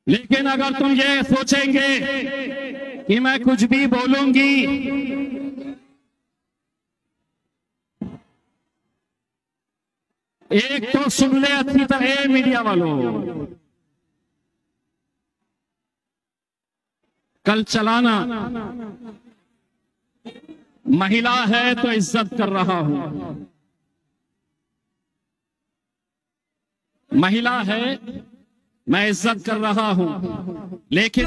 लेकिन अगर तुम ये सोचेंगे कि मैं कुछ भी बोलूंगी, एक तो सुन ले अच्छी तरह मीडिया वालों, कल चलाना महिला है तो इज्जत कर रहा हूं, महिला है मैं इज्जत कर रहा हूं, लेकिन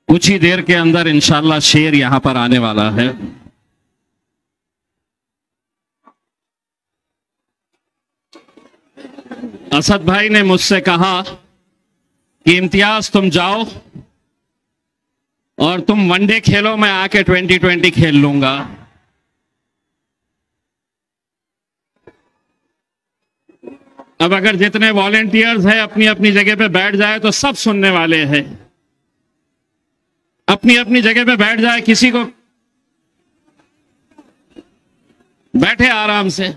कुछ ही देर के अंदर इंशाल्लाह शेर यहां पर आने वाला है। असद भाई ने मुझसे कहा कि इम्तियाज तुम जाओ और तुम वनडे खेलो, मैं आके 2020 खेल लूंगा। अब अगर जितने वॉलेंटियर्स हैं अपनी अपनी जगह पे बैठ जाए तो सब सुनने वाले हैं, अपनी अपनी जगह पे बैठ जाए, किसी को बैठे आराम से।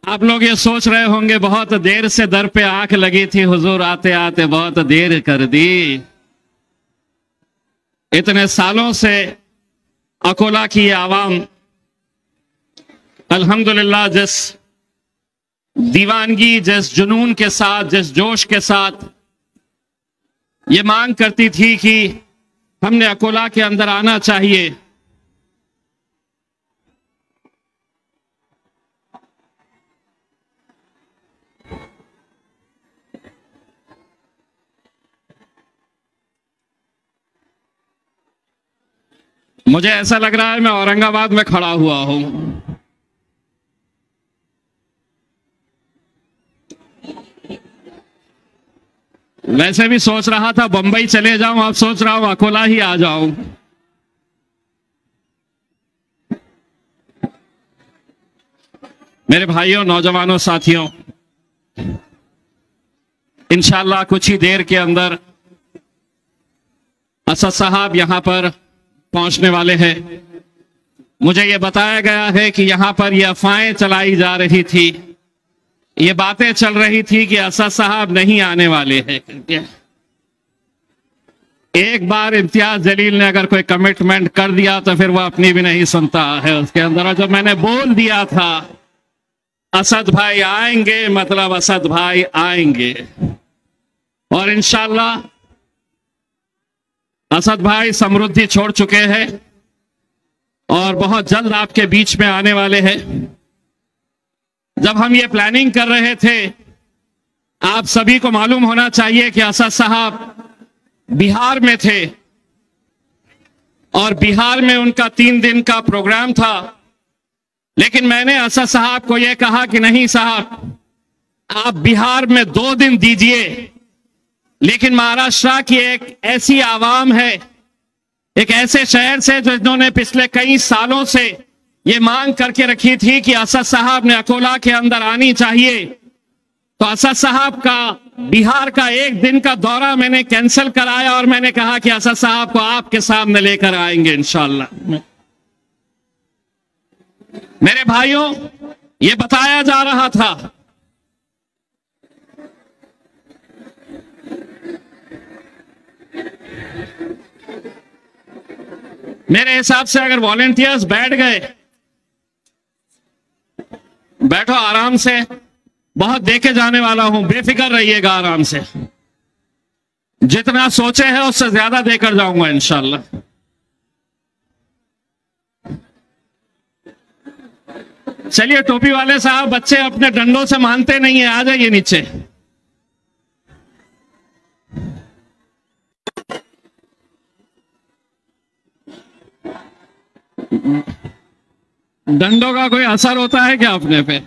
आप लोग ये सोच रहे होंगे बहुत देर से दर पे आंख लगी थी हुजूर, आते आते बहुत देर कर दी। इतने सालों से अकोला की आवाम अल्हम्दुलिल्लाह जिस दीवानगी, जिस जुनून के साथ, जिस जोश के साथ ये मांग करती थी कि हमने अकोला के अंदर आना चाहिए, मुझे ऐसा लग रहा है मैं औरंगाबाद में खड़ा हुआ हूं। वैसे भी सोच रहा था बंबई चले जाऊं, अब सोच रहा हूं अकोला ही आ जाऊं। मेरे भाइयों, नौजवानों, साथियों, इंशाल्लाह कुछ ही देर के अंदर असद साहब यहां पर पहुंचने वाले हैं। मुझे यह बताया गया है कि यहां पर यह अफवाहें चलाई जा रही थी, ये बातें चल रही थी कि असद साहब नहीं आने वाले हैं। एक बार इम्तियाज जलील ने अगर कोई कमिटमेंट कर दिया तो फिर वो अपनी भी नहीं सुनता है उसके अंदर। और जब मैंने बोल दिया था असद भाई आएंगे, मतलब असद भाई आएंगे। और इंशाल्लाह असद भाई समृद्धि छोड़ चुके हैं और बहुत जल्द आपके बीच में आने वाले हैं। जब हम ये प्लानिंग कर रहे थे, आप सभी को मालूम होना चाहिए कि असद साहब बिहार में थे और बिहार में उनका 3 दिन का प्रोग्राम था। लेकिन मैंने असद साहब को यह कहा कि नहीं साहब, आप बिहार में 2 दिन दीजिए, लेकिन महाराष्ट्र की एक ऐसी आवाम है, एक ऐसे शहर से जिन्होंने पिछले कई सालों से ये मांग करके रखी थी कि असद साहब ने अकोला के अंदर आनी चाहिए। तो असद साहब का बिहार का 1 दिन का दौरा मैंने कैंसिल कराया और मैंने कहा कि असद साहब को आपके सामने लेकर आएंगे इंशाल्लाह। मेरे भाइयों, ये बताया जा रहा था मेरे हिसाब से अगर वॉलेंटियर्स बैठ गए, बैठो आराम से, बहुत देके जाने वाला हूं, बेफिक्र रहिएगा आराम से। जितना सोचे हैं उससे ज्यादा देकर जाऊंगा इंशाल्लाह। चलिए टोपी वाले साहब, बच्चे अपने डंडों से मानते नहीं है, आ जाइए नीचे। डंडों का कोई असर होता है क्या अपने पे?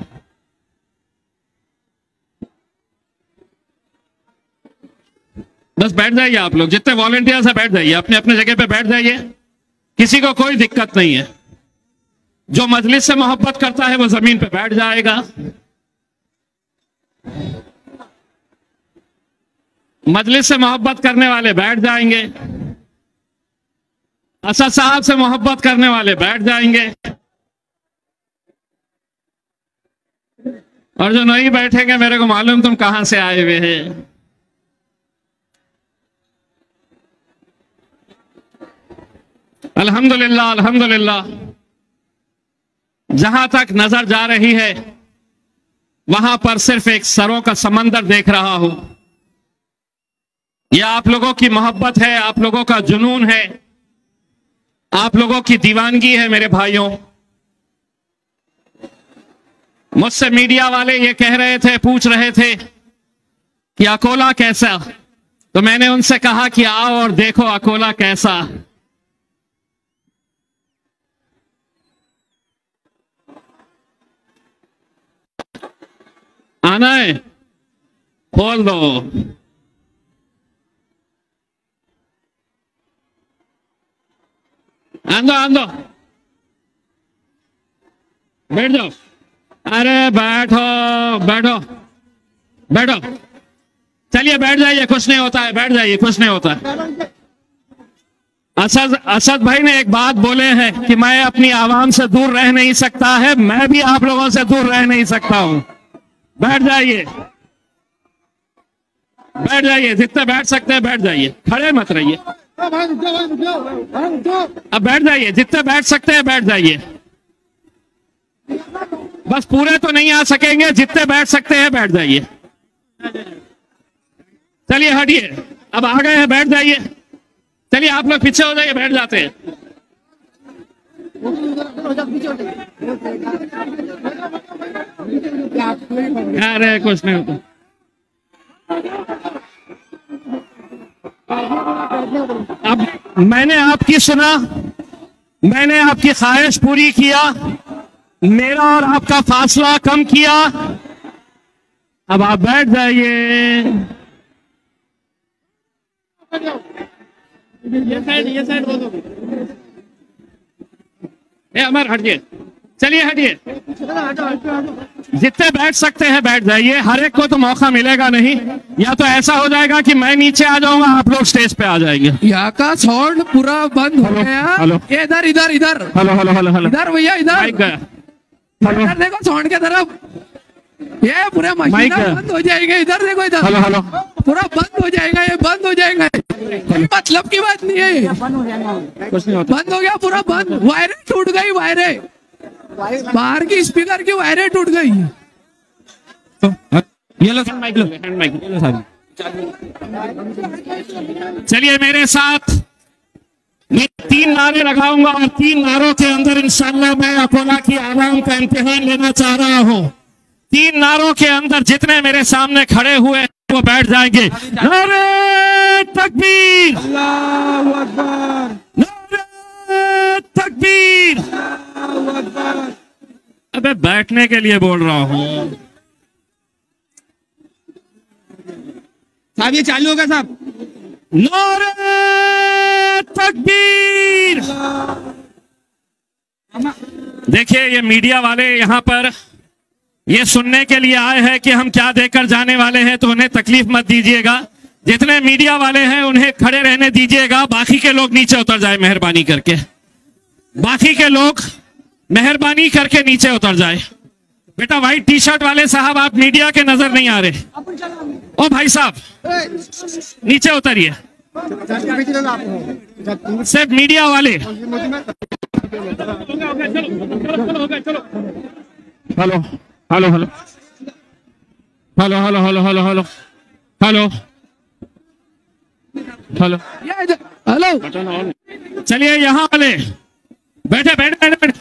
बस बैठ जाइए आप लोग, जितने वॉलेंटियर्स हैं बैठ जाइए, अपने अपने जगह पे बैठ जाइए, किसी को कोई दिक्कत नहीं है। जो मजलिस से मोहब्बत करता है वो जमीन पे बैठ जाएगा, मजलिस से मोहब्बत करने वाले बैठ जाएंगे, असद साहब से मोहब्बत करने वाले बैठ जाएंगे। और जो नहीं बैठेंगे मेरे को मालूम तुम कहां से आए हुए हैं। अल्हम्दुलिल्लाह अल्हम्दुलिल्लाह, जहां तक नजर जा रही है वहां पर सिर्फ एक सरों का समंदर देख रहा हूं। यह आप लोगों की मोहब्बत है, आप लोगों का जुनून है, आप लोगों की दीवानगी है। मेरे भाइयों, मुझसे मीडिया वाले ये कह रहे थे, पूछ रहे थे कि अकोला कैसा, तो मैंने उनसे कहा कि आओ और देखो अकोला कैसा। आना है, खोल दो। आंदो आंदो, बैठ जाओ। अरे बैठो बैठो बैठो, चलिए बैठ जाइए, कुछ नहीं होता है, बैठ जाइए, कुछ नहीं होता है। असद भाई ने एक बात बोले हैं कि मैं अपनी आवाम से दूर रह नहीं सकता है, मैं भी आप लोगों से दूर रह नहीं सकता हूं। बैठ जाइए, बैठ जाइए, जितने बैठ सकते हैं बैठ जाइए, खड़े मत रहिए। अब बैठ जाइए, जितने बैठ सकते हैं बैठ जाइए। बस पूरे तो नहीं आ सकेंगे, जितने बैठ सकते हैं बैठ जाइए। चलिए हटिए, अब आ गए हैं, बैठ जाइए। चलिए आप लोग पीछे हो जाइए, बैठ जाते हैं। अरे कुछ नहीं होता। अब मैंने आपकी सुना, मैंने आपकी ख्वाहिश पूरी किया, मेरा और आपका फासला कम किया। अब आप बैठ जाइए। ये साइड बोलो। अमर हटिए, चलिए हटिए। जितने बैठ सकते हैं बैठ जाइए, हर एक को तो मौका मिलेगा नहीं। या तो ऐसा हो जाएगा कि मैं नीचे आ जाऊंगा, आप लोग स्टेज पे आ जाएंगे। यहाँ का साउंड पूरा बंद हो गया। इधर इधर इधर, हेलो हेलो हेलो हेलो, इधर भैया इधर गया। इधर देखो साउंड की तरफ, ये पूरे मशीन बंद हो जाएंगे। इधर देखो, इधर हेलो हेलो, पूरा बंद हो जाएगा, ये बंद हो जाएगा। मतलब की बात नहीं है, कुछ नहीं होता। बंद हो गया, पूरा बंद। वायरें टूट गई, वायरें बाहर की स्पीकर की वायरें टूट गई। ये लो माइक, लो हैंड माइक, लो सारी। चलिए मेरे साथ, मैं 3 नारे लगाऊंगा और 3 नारों के अंदर इंशाल्लाह मैं अकोला की आवाम का इम्तिहान लेना चाह रहा हूं। 3 नारों के अंदर जितने मेरे सामने खड़े हुए वो बैठ जाएंगे। नारे तकबीर, अल्लाहू अकबर, नारे तकबीर, अल्लाहू अकबर। अबे बैठने के लिए बोल रहा हूं साहब, ये चालू होगा साहब। नारे तकबीर। देखिए ये मीडिया वाले यहाँ पर ये सुनने के लिए आए हैं कि हम क्या देकर जाने वाले हैं, तो उन्हें तकलीफ मत दीजिएगा। जितने मीडिया वाले हैं उन्हें खड़े रहने दीजिएगा, बाकी के लोग नीचे उतर जाए मेहरबानी करके। बाकी के लोग मेहरबानी करके नीचे उतर जाए। बेटा व्हाइट टी शर्ट वाले साहब, आप मीडिया के नजर नहीं आ रहे। ओ भाई साहब नीचे उतरिए, सिर्फ मीडिया वाले। Hello hello hello hello hello hello hello hello hello hello hello, चलिए यहाँ वाले बैठे बैठे बैठे बैठे।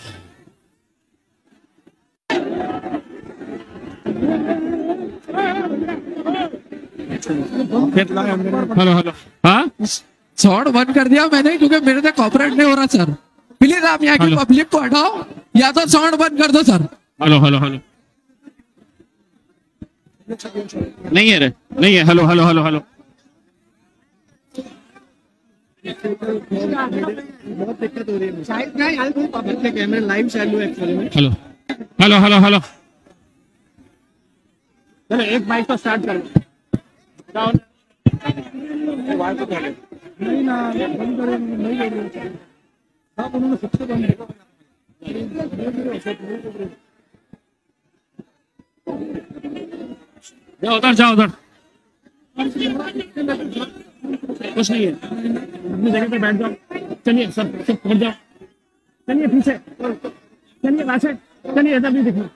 हेलो हेलो, हाँ साउंड बंद कर दिया मैंने क्योंकि मेरे से कॉपरेट नहीं हो रहा सर। प्लीज आप यहाँ की पब्लिक को हटाओ या तो साउंड बंद कर दो सर। हेलो हेलो हेलो, नहीं है रे, नहीं है। हेलो हेलो हेलो हेलो, बहुत दिक्कत हो रही है शायद ना यार, कोई पब्लिक के कैमरे लाइव चालू है एक्चुअली में। हेलो हेलो हेलो हेलो, चलो एक माइक तो स्टार्ट कर। नहीं ना, बंद करो, नहीं कर रहे साहब, उन्होंने सबसे बंद किया। जाओ उधर, जाओ उधर, कुछ नहीं है, अपनी जगह पे बैठ जाओ। चलिए सब सब पहुंच जाओ, चलिए पीछे, चलिए पाछे, चलिए इधर भी दिखो।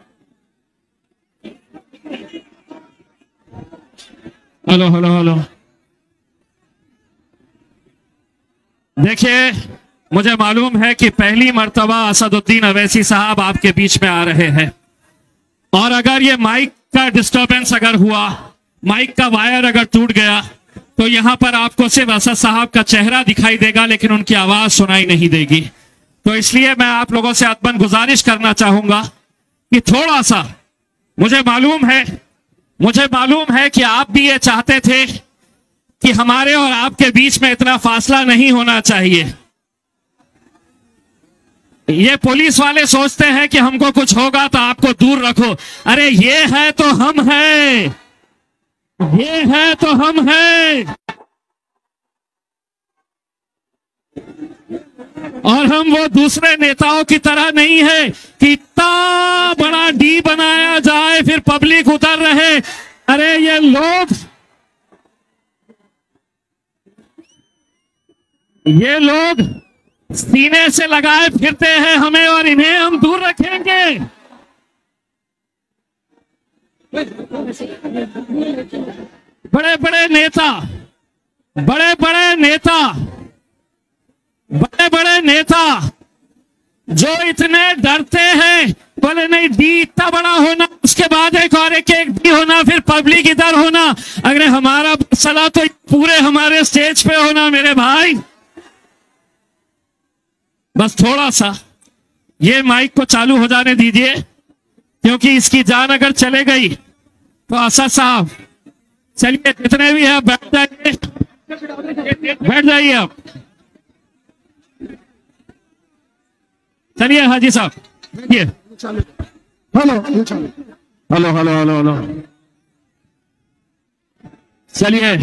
Hello hello hello. देखिए, मुझे मालूम है कि पहली मर्तबा असदुद्दीन अवैसी साहब आपके बीच में आ रहे हैं, और अगर ये माइक का डिस्टरबेंस अगर हुआ, माइक का वायर अगर टूट गया, तो यहां पर आपको सिर्फ असद साहब का चेहरा दिखाई देगा, लेकिन उनकी आवाज सुनाई नहीं देगी। तो इसलिए मैं आप लोगों से अदबन गुजारिश करना चाहूंगा कि थोड़ा सा, मुझे मालूम है कि आप भी ये चाहते थे कि हमारे और आपके बीच में इतना फासला नहीं होना चाहिए। ये पुलिस वाले सोचते हैं कि हमको कुछ होगा तो आपको दूर रखो। अरे ये है तो हम हैं, ये है तो हम हैं, और हम वो दूसरे नेताओं की तरह नहीं है कि इतना बड़ा डी बनाया जाए फिर पब्लिक उतर रहे। अरे ये लोग सीने से लगाए फिरते हैं हमें, और इन्हें हम दूर रखेंगे। बड़े बड़े नेता जो इतने डरते हैं, बोले नहीं डी इतना बड़ा होना, उसके बाद एक और एक डी होना, फिर पब्लिक इधर होना। अगर हमारा मसला तो पूरे हमारे स्टेज पे होना मेरे भाई। बस थोड़ा सा ये माइक को चालू हो जाने दीजिए, क्योंकि इसकी जान अगर चले गई तो असद साहब, चलिए जितने भी हैं बैठ जाइए आप। चलिए हाजी साहब बैठिए। Hello hello hello hello hello. चलिए,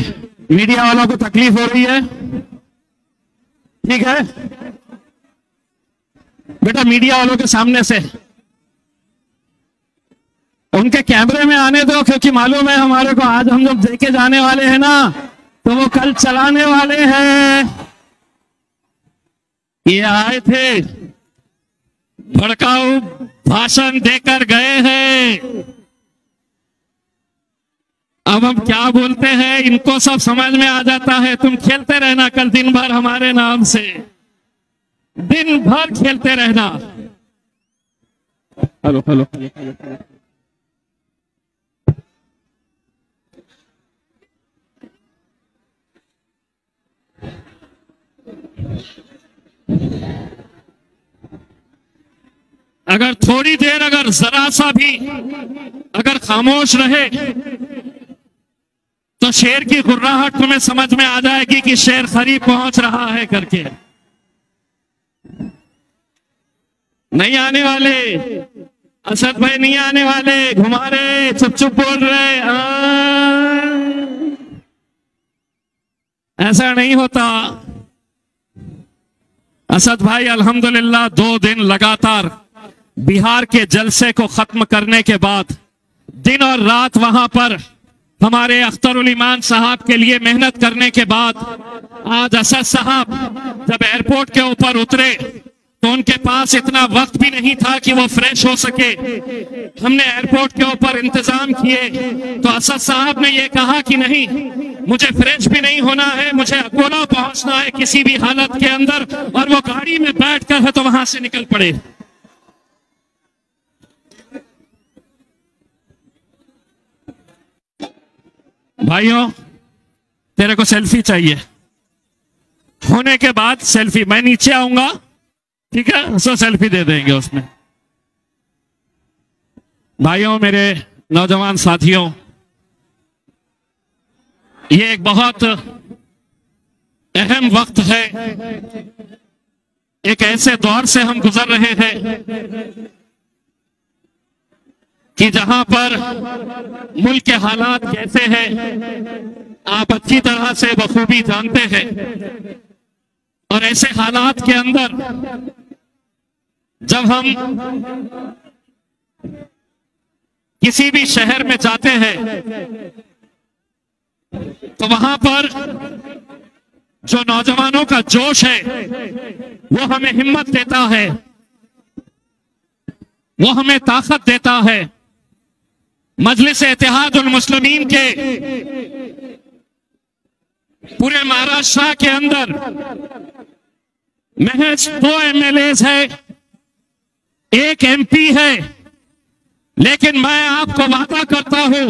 मीडिया वालों को तकलीफ हो रही है, ठीक है बेटा, मीडिया वालों के सामने से उनके कैमरे में आने दो, क्योंकि मालूम है हमारे को आज हम जब देखे जाने वाले हैं ना, तो वो कल चलाने वाले हैं। ये आए थे, भड़काऊ भाषण देकर गए हैं, अब हम क्या बोलते हैं इनको सब समझ में आ जाता है। तुम खेलते रहना कल दिन भर हमारे नाम से, दिन भर खेलते रहना। Hello hello. अगर थोड़ी देर, अगर जरा सा भी अगर खामोश रहे तो शेर की गुर्राहट तुम्हें समझ में आ जाएगी कि शेर करीब पहुंच रहा है करके। नहीं आने वाले असद भाई, नहीं आने वाले, घुमा रहे, चुप चुप बोल रहे। ऐसा नहीं होता। असद भाई अल्हम्दुलिल्लाह 2 दिन लगातार बिहार के जलसे को खत्म करने के बाद दिन और रात वहां पर हमारे अख्तरुल ईमान साहब के लिए मेहनत करने के बाद आज असद साहब जब एयरपोर्ट के ऊपर उतरे तो उनके पास इतना वक्त भी नहीं था कि वो फ्रेश हो सके। हमने एयरपोर्ट के ऊपर इंतजाम किए तो असद साहब ने ये कहा कि नहीं, मुझे फ्रेश भी नहीं होना है, मुझे अकोला पहुंचना है किसी भी हालत के अंदर, और वो गाड़ी में बैठकर है तो वहां से निकल पड़े। भाइयों, तेरे को सेल्फी चाहिए, होने के बाद सेल्फी, मैं नीचे आऊंगा, ठीक है, सो सेल्फी दे देंगे उसमें। भाइयों, मेरे नौजवान साथियों, ये एक बहुत अहम वक्त है। एक ऐसे दौर से हम गुजर रहे हैं कि जहां पर मुल्क के हालात कैसे हैं आप अच्छी तरह से बखूबी जानते हैं, और ऐसे हालात के अंदर जब हम किसी भी शहर में जाते हैं तो वहां पर जो नौजवानों का जोश है वो हमें हिम्मत देता है, वो हमें ताकत देता है। मजलिस इत्तेहादुल मुस्लिमीन के पूरे महाराष्ट्र के अंदर महज 2 MLAs है, 1 MP है, लेकिन मैं आपको वादा करता हूं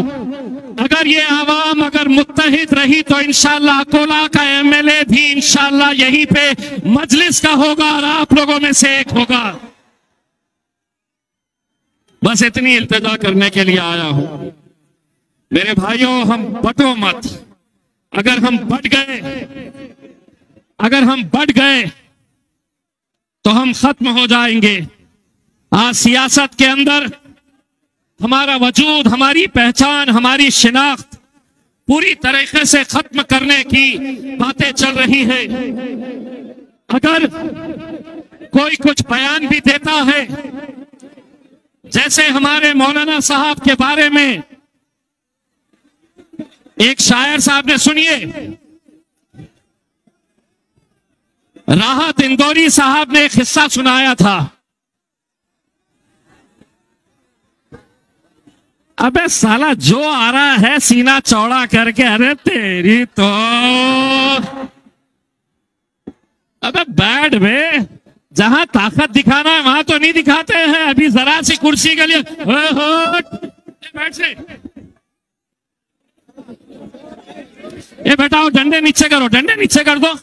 अगर ये आवाम अगर मुत्तहिद रही तो इंशाअल्लाह अकोला का MLA भी इंशाअल्लाह यहीं पे मजलिस का होगा और आप लोगों में से एक होगा। बस इतनी इल्तिजा करने के लिए आया हूं। मेरे भाइयों, हम बटो मत। अगर हम बढ़ गए तो हम खत्म हो जाएंगे। आज सियासत के अंदर हमारा वजूद, हमारी पहचान, हमारी शिनाख्त पूरी तरीके से खत्म करने की बातें चल रही है। अगर कोई कुछ बयान भी देता है, जैसे हमारे मौलाना साहब के बारे में एक शायर साहब ने, सुनिए, राहत इंदौरी साहब ने एक किस्सा सुनाया था। अबे साला जो आ रहा है सीना चौड़ा करके, अरे तेरी तो, अबे बैठ बे, जहां ताकत दिखाना है वहां तो नहीं दिखाते हैं। अभी जरा सी कुर्सी के लिए बैठ से, ये बेटाओ डंडे नीचे करो, डंडे नीचे कर दो,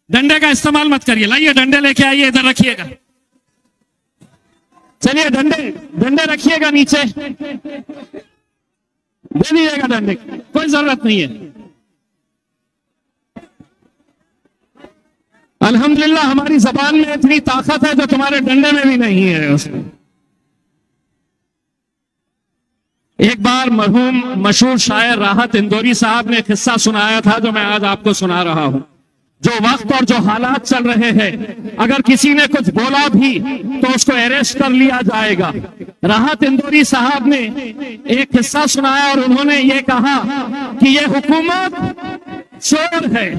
डंडे का इस्तेमाल मत करिए। लाइए डंडे लेके आइए, इधर रखिएगा। चलिए डंडे रखिएगा नीचे, दे दीजिएगा डंडे, कोई जरूरत नहीं है। अल्हम्दुलिल्लाह हमारी जबान में इतनी ताकत है जो तुम्हारे डंडे में भी नहीं है। उसमें एक बार मरहूम मशहूर शायर राहत इंदौरी साहब ने किस्सा सुनाया था जो मैं आज आपको सुना रहा हूं। जो वक्त और जो हालात चल रहे हैं, अगर किसी ने कुछ बोला भी तो उसको अरेस्ट कर लिया जाएगा। राहत इंदौरी साहब ने एक किस्सा सुनाया और उन्होंने ये कहा कि ये हुकूमत चोर है,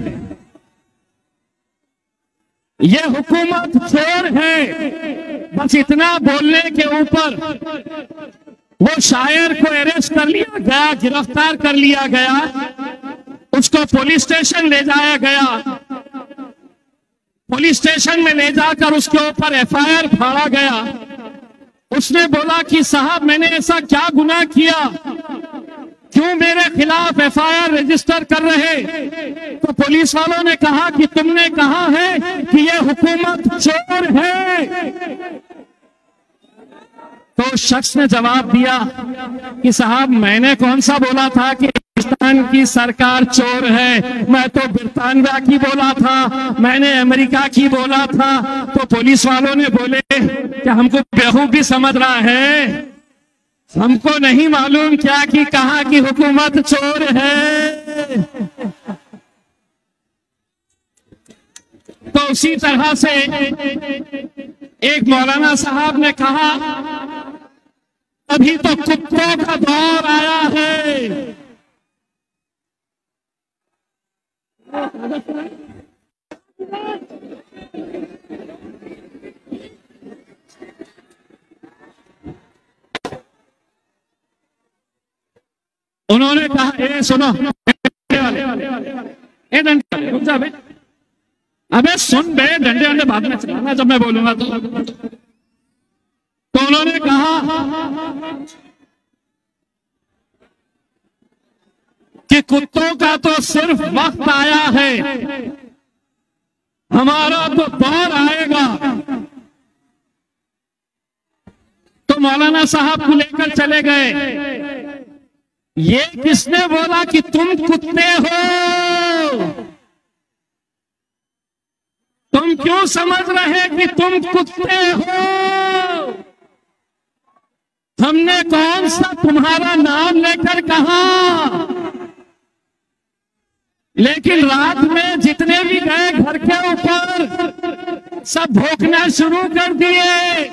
ये हुकूमत चोर है। बस इतना बोलने के ऊपर वो शायर को अरेस्ट कर लिया गया, गिरफ्तार कर लिया गया, उसको पुलिस स्टेशन ले जाया गया। पुलिस स्टेशन में ले जाकर उसके ऊपर FIR फाड़ा गया। उसने बोला कि साहब मैंने ऐसा क्या गुनाह किया, क्यों मेरे खिलाफ FIR रजिस्टर कर रहे? तो पुलिस वालों ने कहा कि तुमने कहा है कि यह हुकूमत चोर है। तो उस शख्स ने जवाब दिया कि साहब मैंने कौन सा बोला था कि पाकिस्तान की सरकार चोर है? मैं तो बरतानिया की बोला था, मैंने अमेरिका की बोला था। तो पुलिस वालों ने बोले कि हमको बेवकूफ भी समझ रहा है, हमको नहीं मालूम क्या कि कहा कि हुकूमत चोर है। तो उसी तरह से एक मौलाना साहब ने कहा अभी तो कुत्तों का दौर आया है। उन्होंने कहा ए सुनो, ए डंडे रुक जा बे, अबे सुन बे, डंडे वंडे बाद में चलाना जब मैं बोलूंगा तो उन्होंने कहा कि कुत्तों का तो सिर्फ वक्त आया है, हमारा तो दौर आएगा। तो मौलाना साहब को लेकर चले गए। ये किसने बोला कि तुम कुत्ते हो? तुम क्यों समझ रहे कि तुम कुत्ते हो? हमने कौन सा तुम्हारा नाम लेकर कहा? लेकिन रात में जितने भी गए घर के ऊपर सब भौंकना शुरू कर दिए।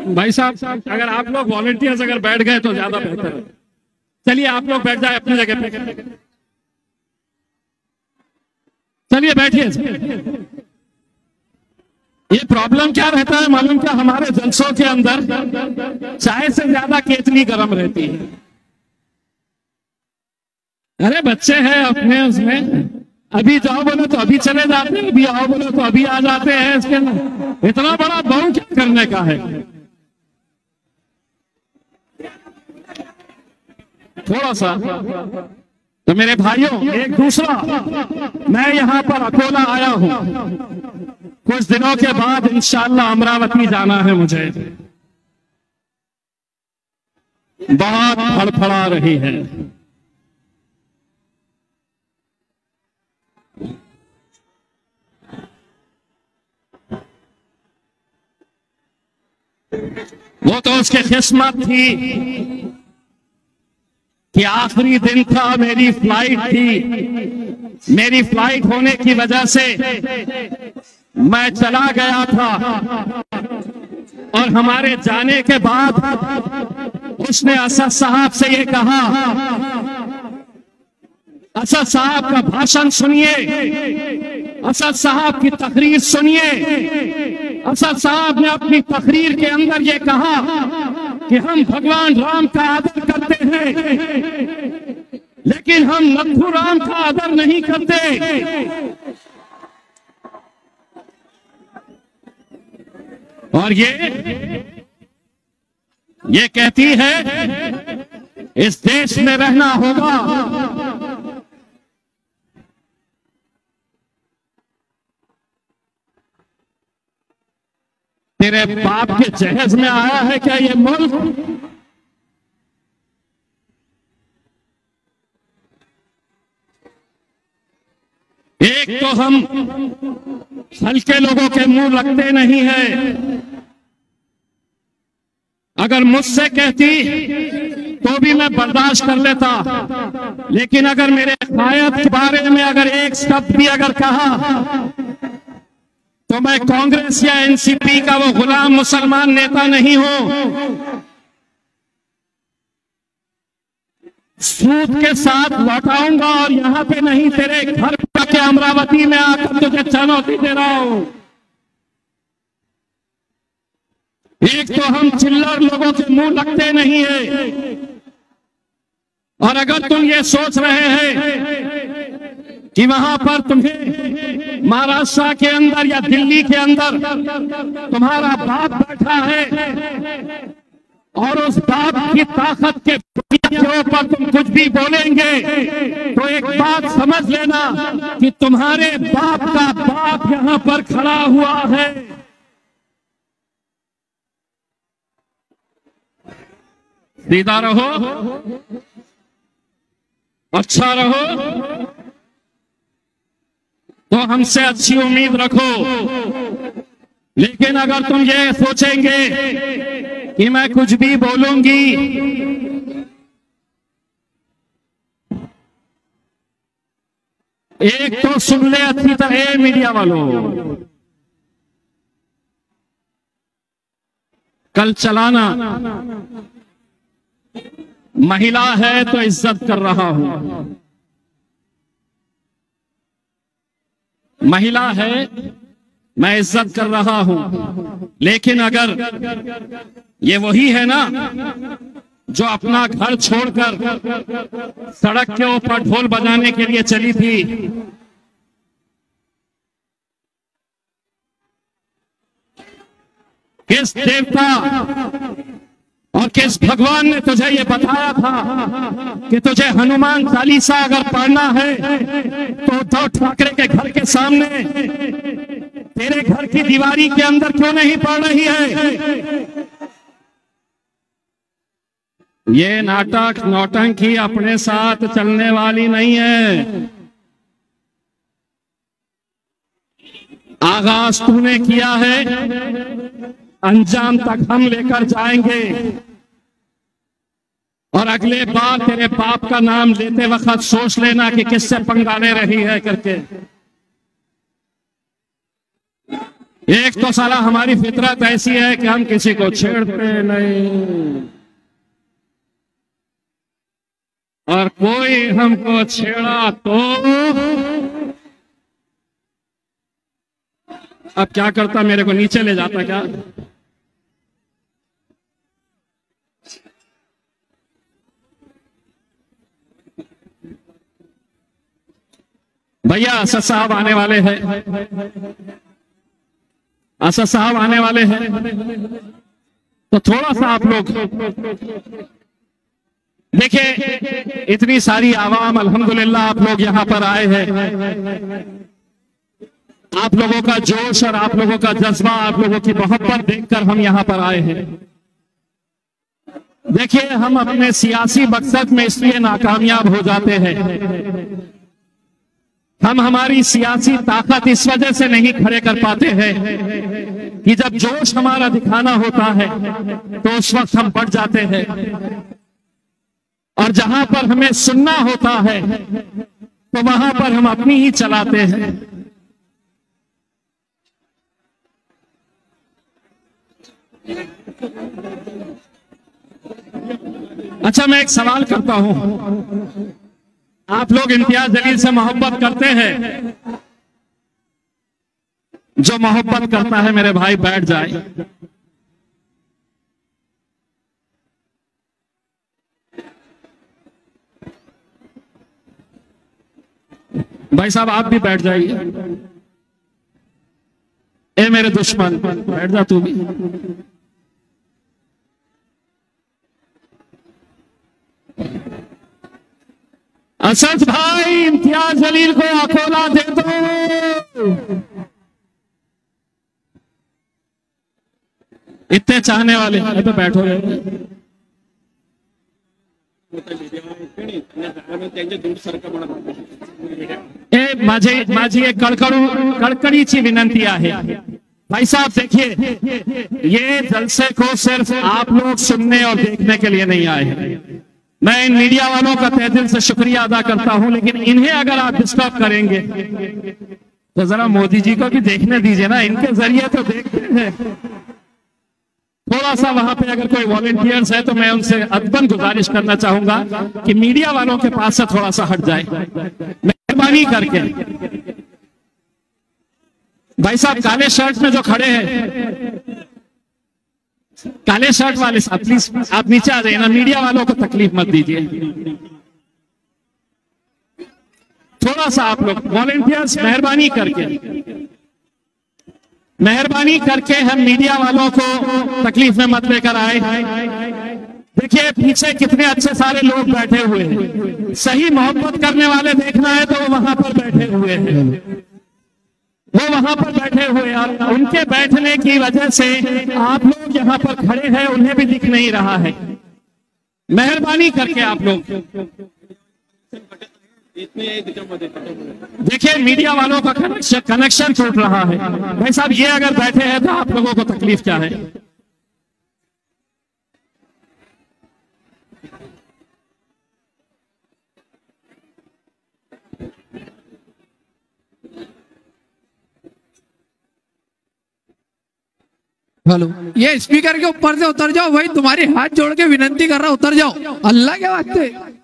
भाई साहब अगर आप लोग वॉलंटियर्स अगर बैठ गए तो ज्यादा बेहतर है। चलिए आप लोग बैठ जाए अपनी जगह पे, चलिए बैठिए। ये प्रॉब्लम क्या रहता है मालूम क्या, हमारे जलसों के अंदर चाय से ज्यादा केतली गर्म रहती है। अरे बच्चे हैं अपने उसमें, अभी जाओ बोलो तो अभी चले जाते हैं, अभी आओ बोलो तो अभी आ जाते हैं। इसके अंदर इतना बड़ा बहु क्या करने का है। थोड़ा सा तो मेरे भाइयों, एक दूसरा, मैं यहां पर अकोला आया हूं, कुछ दिनों के बाद इंशाअल्लाह अमरावती जाना है मुझे। बहुत फड़फड़ा रही है। वो तो उसकी किस्मत थी कि आखिरी दिन था, मेरी फ्लाइट थी, मेरी फ्लाइट होने की वजह से मैं चला गया था। और हमारे जाने के बाद उसने असद साहब से ये कहा, असद साहब का भाषण सुनिए, असद साहब की तकरीर सुनिए। असद साहब ने अपनी तकरीर के अंदर ये कहा कि हम भगवान राम का आदर करते हैं, लेकिन हम नथु राम का आदर नहीं करते। और ये कहती है इस देश में रहना होगा। तेरे बाप के जहेज में आया है क्या ये मुल्क? एक तो हम हल्के लोगों के मुंह लगते नहीं है। अगर मुझसे कहती तो भी मैं बर्दाश्त कर लेता, लेकिन अगर मेरे कायद के बारे में अगर एक शब्द भी अगर कहा तो मैं कांग्रेस या एनसीपी का वो गुलाम मुसलमान नेता नहीं हूं। सूद के साथ लौटाऊंगा और यहां पे नहीं, तेरे घर के अमरावती में आकर तुझे चुनौती दे रहा हूं। एक तो हम चिल्लर लोगों के मुंह लगते नहीं है, और अगर तुम ये सोच रहे हैं कि वहां पर तुम्हें महाराष्ट्र के अंदर या दिल्ली के अंदर तुम्हारा बाप बैठा है और उस बाप की ताकत के ऊपर तुम कुछ भी बोलेंगे, तो एक बात समझ लेना कि तुम्हारे बाप का बाप यहां पर खड़ा हुआ है। सीधा रहो, अच्छा रहो, तो हमसे अच्छी उम्मीद रखो। लेकिन अगर तुम ये सोचेंगे कि मैं कुछ भी बोलूंगी, एक तो सुन ले अच्छी तरह मीडिया वालों, कल चलाना, महिला है तो इज्जत कर रहा हूं, महिला है मैं इज्जत कर रहा हूं। लेकिन अगर ये वही है ना जो अपना घर छोड़कर सड़क के ऊपर ढोल बजाने के लिए चली थी, किस देवता और किस भगवान ने तुझे ये बताया था कि तुझे हनुमान चालीसा अगर पढ़ना है तो उद्धव ठाकरे के घर के सामने तेरे घर की दीवारी के अंदर क्यों नहीं पढ़ रही है? ये नाटक नौटंकी अपने साथ चलने वाली नहीं है। आगाज तूने किया है, अंजाम तक हम लेकर जाएंगे। और अगले बार तेरे बाप का नाम लेते वक्त सोच लेना कि किससे पंगा ले रही है करके। एक तो साला हमारी फितरत ऐसी है कि हम किसी को छेड़ते नहीं, और कोई हमको छेड़ा तो अब क्या करता, मेरे को नीचे ले जाता क्या? भैया असद साहब आने वाले हैं, असद साहब आने वाले हैं, तो थोड़ा सा आप लोग देखिए, इतनी सारी आवाम अल्हम्दुलिल्लाह आप लोग यहां पर आए हैं। आप लोगों का जोश और आप लोगों का जज्बा, आप लोगों की मोहब्बत देखकर हम यहां पर आए हैं। देखिए, हम अपने सियासी मकसद में इसलिए नाकामयाब हो जाते हैं, हम हमारी सियासी ताकत इस वजह से नहीं खड़े कर पाते हैं कि जब जोश हमारा दिखाना होता है तो उस वक्त हम बढ़ जाते हैं, और जहां पर हमें सुनना होता है तो वहां पर हम अपनी ही चलाते हैं। अच्छा, मैं एक सवाल करता हूं, आप लोग इम्तियाज जलील से मोहब्बत करते हैं? जो मोहब्बत करता है मेरे भाई बैठ जाए। भाई साहब आप भी बैठ जाइए। ए मेरे दुश्मन, बैठ जा तू भी। असद भाई, इम्तियाज जलील को अकोला दे दो। इतने चाहने वाले तो बैठो। माझी एक कड़कड़ीची विनंती आहे। भाई साहब देखिए, ये जलसे को सिर्फ आप लोग सुनने और देखने के लिए नहीं आए हैं। मैं इन मीडिया वालों का तहे दिल से शुक्रिया अदा करता हूं, लेकिन इन्हें अगर आप डिस्टर्ब करेंगे तो जरा मोदी जी को भी देखने दीजिए ना, इनके जरिए तो देखते हैं। थोड़ा सा वहां पे अगर कोई वॉलंटियर्स है तो मैं उनसे अदबन गुजारिश करना चाहूंगा कि मीडिया वालों के पास से थोड़ा सा हट जाए, मेहरबानी करके। भाई साहब काले शर्ट में जो खड़े हैं, काले शर्ट वाले साहब प्लीज आप नीचे आ जाइए ना, मीडिया वालों को तकलीफ मत दीजिए। थोड़ा सा आप लोग वॉलंटियर्स मेहरबानी करके हम मीडिया वालों को तकलीफ में मत लेकर आए। देखिए पीछे कितने अच्छे सारे लोग बैठे हुए हैं, सही मोहब्बत करने वाले देखना है तो वो वहां पर बैठे हुए हैं, वो वहां पर बैठे हुए, और उनके बैठने की वजह से आप लोग यहाँ पर खड़े हैं, उन्हें भी दिख नहीं रहा है। मेहरबानी करके आप लोग देखिए, मीडिया वालों का कनेक्शन टूट रहा है। भाई साहब ये अगर बैठे हैं तो आप लोगों को तकलीफ क्या है? हेलो, ये स्पीकर के ऊपर से उतर जाओ भाई, तुम्हारे हाथ जोड़ के विनंती कर रहा, उतर जाओ। अल्लाह के वास्ते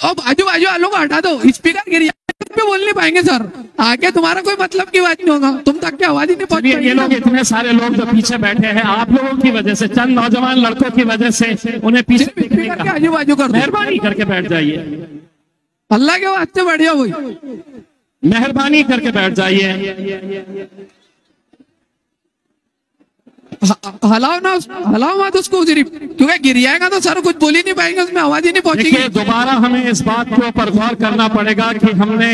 अब आजू बाजू वालों को हटा दो, स्पीकर गिर पे बोल नहीं पाएंगे सर, आगे तुम्हारा कोई मतलब की बात नहीं होगा, तुम तक की आवाज ही नहीं पहुंच। ये लोग इतने सारे लोग जो पीछे बैठे हैं, आप लोगों की वजह से, चंद नौजवान लड़कों की वजह से उन्हें पीछे आजू बाजू कर, मेहरबानी करके बैठ जाइए। अल्लाह के वास्ते बैठ जाओ भाई, मेहरबानी करके बैठ जाइए। हलाओ ना, हलाओ मत उसको सिर्फ, क्योंकि गिर जाएगा तो सर कुछ बोल ही नहीं पाएंगे, उसमें आवाज ही नहीं पहुंचेगी। दोबारा हमें इस बात के ऊपर गौर करना पड़ेगा कि हमने